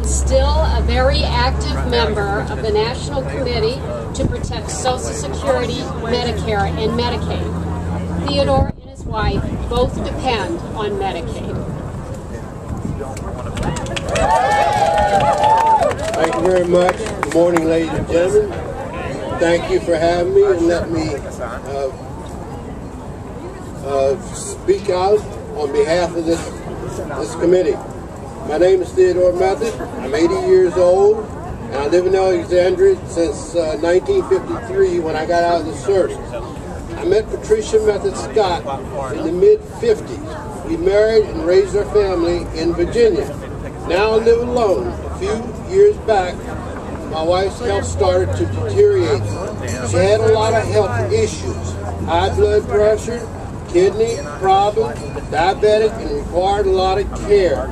still a very active member of the National Committee to protect Social Security, Medicare, and Medicaid. Theodore and his wife both depend on Medicaid. Thank you very much. Good morning, ladies and gentlemen. Thank you for having me and let me speak out on behalf of this committee. My name is Theodore Method. I'm 80 years old, and I live in Alexandria since 1953 when I got out of the service. I met Patricia Method Scott in the mid-50s. We married and raised our family in Virginia. Now I live alone. A few years back, my wife's health started to deteriorate. She had a lot of health issues: high blood pressure, kidney problems, diabetic, and required a lot of care.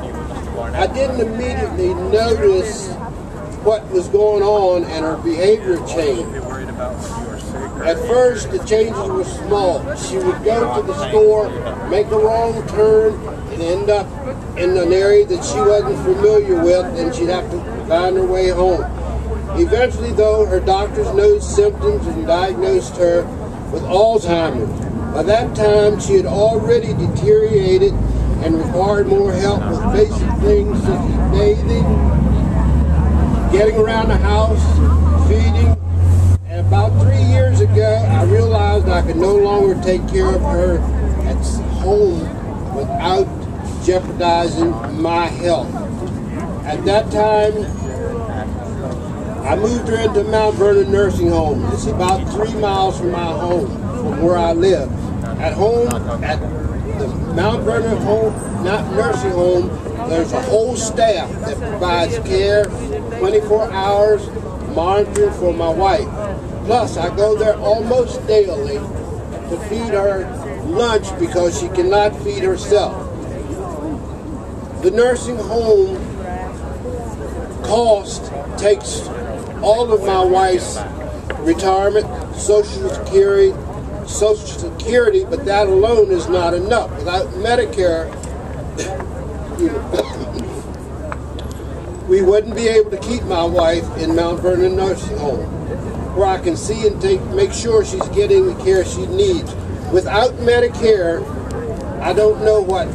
I didn't immediately notice what was going on, and her behavior changed. At first, the changes were small. She would go to the store, make a wrong turn, and end up in an area that she wasn't familiar with, and she'd have to find her way home. Eventually, though, her doctors noticed symptoms and diagnosed her with Alzheimer's. By that time, she had already deteriorated and required more help with basic things such as bathing, getting around the house, feeding. And about 3 years ago, I realized I could no longer take care of her at home without jeopardizing my health. At that time, I moved her into Mount Vernon Nursing Home. It's about 3 miles from my home, from where I live. At home, at the Mount Vernon Nursing Home, there's a whole staff that provides care 24 hours, monitoring for my wife. Plus, I go there almost daily to feed her lunch because she cannot feed herself. The nursing home cost takes all of my wife's retirement, Social Security, but that alone is not enough. Without Medicare, we wouldn't be able to keep my wife in Mount Vernon Nursing Home, where I can see and make sure she's getting the care she needs. Without Medicare, I don't know what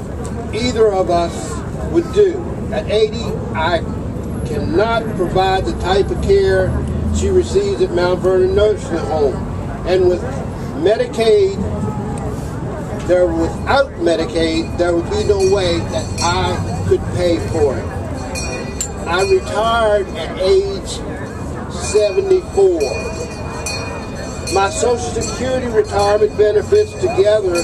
either of us would do. At 80, I cannot provide the type of care she receives at Mount Vernon Nursing Home. And with Medicaid, without Medicaid, there would be no way that I could pay for it. I retired at age 74. My Social Security retirement benefits together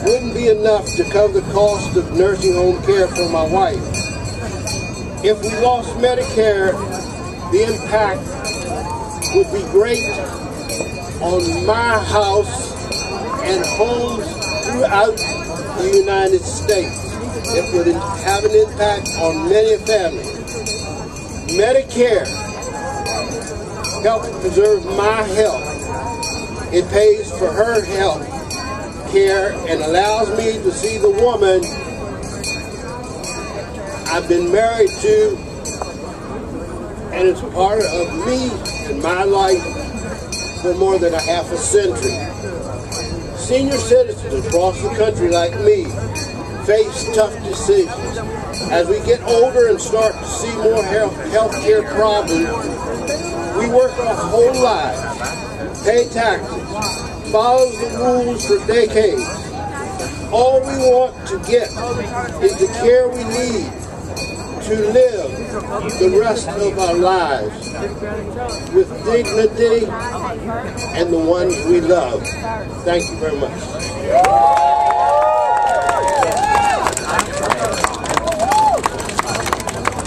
wouldn't be enough to cover the cost of nursing home care for my wife. If we lost Medicare, the impact would be great on my house and homes throughout the United States. It would have an impact on many families. Medicare helps preserve my health. It pays for her health care and allows me to see the woman I've been married to, and it's part of me and my life for more than a half a century. Senior citizens across the country like me face tough decisions. As we get older and start to see more health care problems, we work our whole lives, pay taxes, follow the rules for decades. All we want to get is the care we need to live the rest of our lives with dignity and the ones we love. Thank you very much.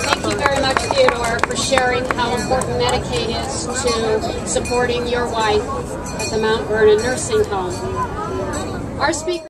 Thank you very much, Theodore, for sharing how important Medicaid is to supporting your wife at the Mount Vernon Nursing Home. Our speaker